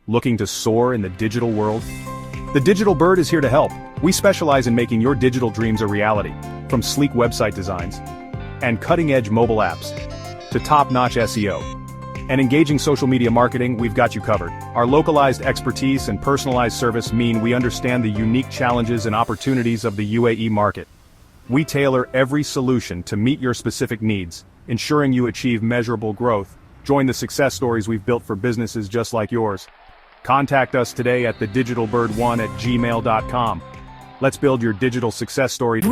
Looking to soar in the digital world? The Digital Bird is here to help. We specialize in making your digital dreams a reality, from sleek website designs and cutting-edge mobile apps to top-notch SEO and engaging social media marketing. We've got you covered. Our localized expertise and personalized service mean we understand the unique challenges and opportunities of the UAE market. We tailor every solution to meet your specific needs, ensuring you achieve measurable growth. Join the success stories we've built for businesses just like yours. Contact us today at thedigitalbird1@gmail.com. Let's build your digital success story.